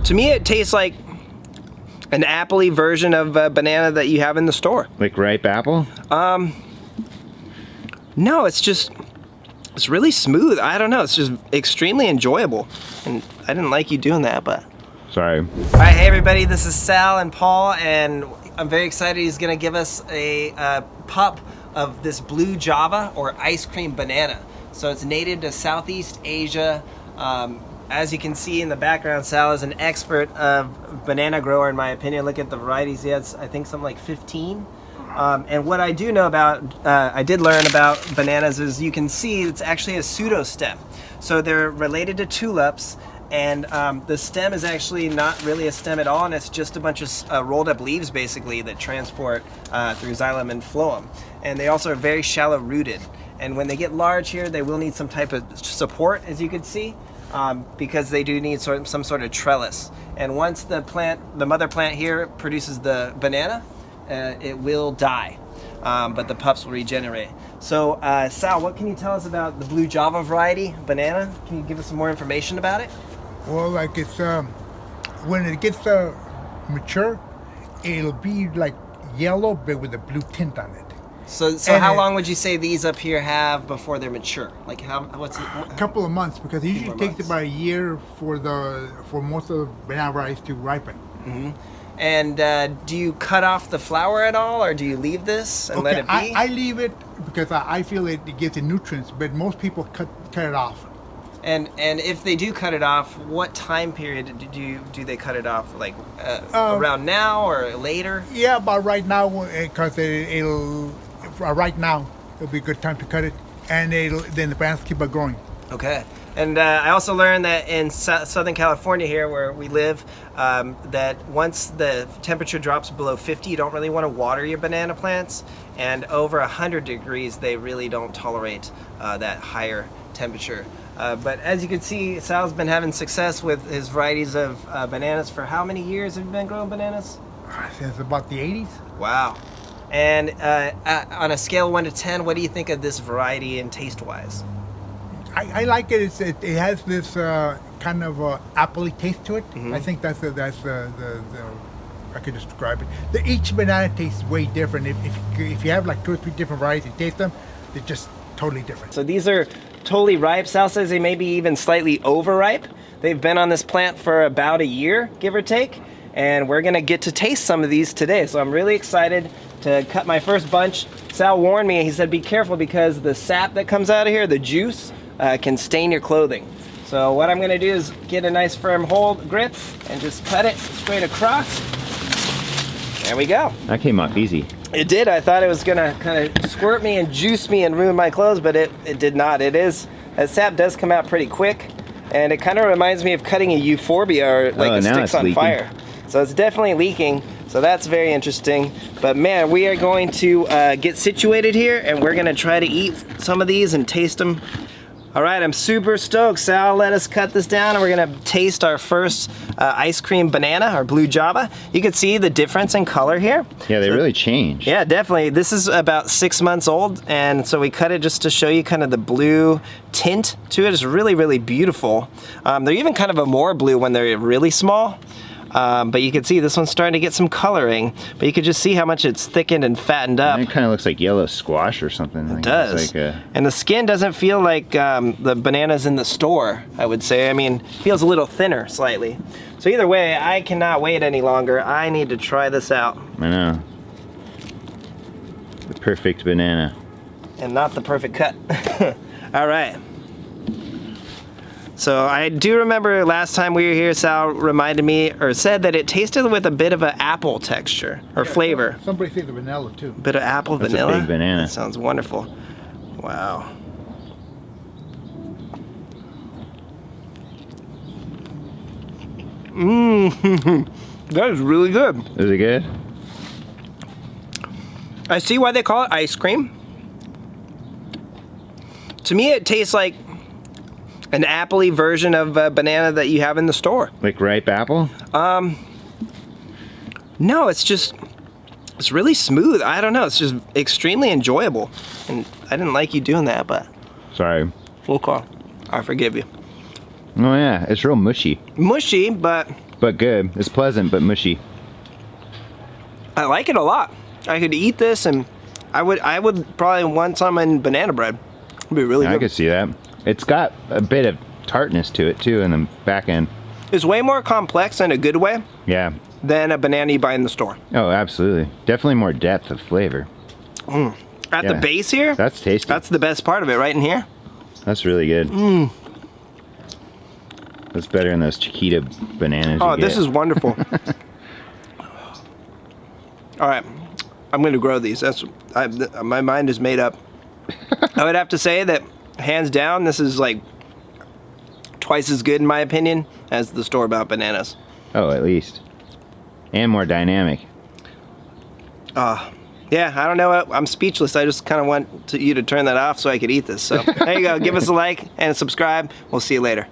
To me, it tastes like an apple-y version of a banana that you have in the store. Like ripe apple? No, it's really smooth. I don't know, it's just extremely enjoyable. And I didn't like you doing that, but. Sorry. All right, hey everybody, this is Sal and Paul, and I'm very excited. He's gonna give us a pup of this blue Java or ice cream banana. So it's native to Southeast Asia. As you can see in the background, Sal is an expert banana grower in my opinion. Look at the varieties. He has, I think, something like 15. And what I do know about, I did learn about bananas is you can see it's actually a pseudostem. So they're related to tulips, and the stem is actually not really a stem at all, and it's just a bunch of rolled up leaves basically that transport through xylem and phloem. And they also are very shallow rooted. And when they get large here, they will need some type of support, as you can see. Because they do need some sort of trellis. And once the mother plant here produces the banana, it will die, but the pups will regenerate. So Sal, what can you tell us about the blue Java variety banana? Can you give us some more information about it? Well, like it's when it gets mature, it'll be like yellow but with a blue tint on it. So how long would you say these up here have before they're mature? Like A couple of months, because it usually takes about a year for most of the banana varieties to ripen. Mm-hmm. And do you cut off the flower at all, or do you leave this and let it be? I leave it because I feel it gives it nutrients, but most people cut it off. And if they do cut it off, what time period do they then off? Like around now or later? Yeah, about right now, because right now it'll be a good time to cut it, and then the plants keep on growing. Okay. And I also learned that in Southern California here, where we live, that once the temperature drops below 50, you don't really want to water your banana plants, and over 100 degrees, they really don't tolerate that higher temperature. But as you can see, Sal's been having success with his varieties of bananas. For how many years have you been growing bananas? Since about the 80s. Wow. And on a scale of 1 to 10, what do you think of this variety and taste-wise? I like it. It has this kind of apple-y taste to it. Mm-hmm. I think that's the I could describe it. Each banana tastes way different. If you have like 2 or 3 different varieties, you taste them, they're just totally different. So these are totally ripe. Sal says they may be even slightly overripe. They've been on this plant for about a year, give or take, and we're gonna get to taste some of these today. So I'm really excited to cut my first bunch. Sal warned me, he said be careful because the sap that comes out of here, the juice, can stain your clothing. So what I'm gonna do is get a nice firm grip and just cut it straight across. There we go. That came off easy. It did. I thought it was gonna kind of squirt me and juice me and ruin my clothes, but it did not. That sap does come out pretty quick, and it kind of reminds me of cutting a euphorbia or like a sticks on fire. So it's definitely leaking. So that's very interesting. But man, we are going to get situated here, and we're gonna try to eat some of these and taste them. All right, I'm super stoked. Sal let us cut this down, and we're gonna taste our first ice cream banana, or blue Java. You can see the difference in color here. Yeah, they really changed. Yeah, definitely. This is about 6 months old, and so we cut it just to show you kind of the blue tint to it. It's really, really beautiful. They're even kind of a more blue when they're really small. But you can see this one's starting to get some coloring, but you can just see how much it's thickened and fattened up. And it kind of looks like yellow squash or something. It does. And the skin doesn't feel like the bananas in the store, I would say. I mean, it feels a little thinner slightly. So either way, I cannot wait any longer. I need to try this out. I know. The perfect banana. And not the perfect cut. All right. So I do remember last time we were here, Sal reminded me, or said that it tasted with a bit of an apple texture, or flavor. Somebody said the vanilla too. A bit of apple, That's vanilla? a big banana. That sounds wonderful. Wow. Mmm, that is really good. Is it good? I see why they call it ice cream. To me, it tastes like an apple-y version of a banana that you have in the store. Like ripe apple? No, it's really smooth. I don't know, it's just extremely enjoyable. And I didn't like you doing that, but. Sorry. Full call. I forgive you. Oh yeah, it's real mushy. Mushy, but but good. It's pleasant, but mushy. I like it a lot. I could eat this, and I would probably want some in banana bread. It'd be really I good. could see that. It's got a bit of tartness to it too in the back end. It's way more complex in a good way Yeah. than a banana you buy in the store. Oh, absolutely. Definitely more depth of flavor. At the Yeah. base here, That's tasty. that's the best part of it, right in here. That's really good. That's better than those Chiquita bananas. Oh, you this get. is wonderful. All right, I'm going to grow these. My mind is made up. I would have to say that, hands down, this is like twice as good in my opinion as the store-bought bananas. Oh, at least. And more dynamic. Yeah, I don't know. I'm speechless. I just kind of want you to turn that off so I could eat this. So there you go. Give us a like and subscribe. We'll see you later.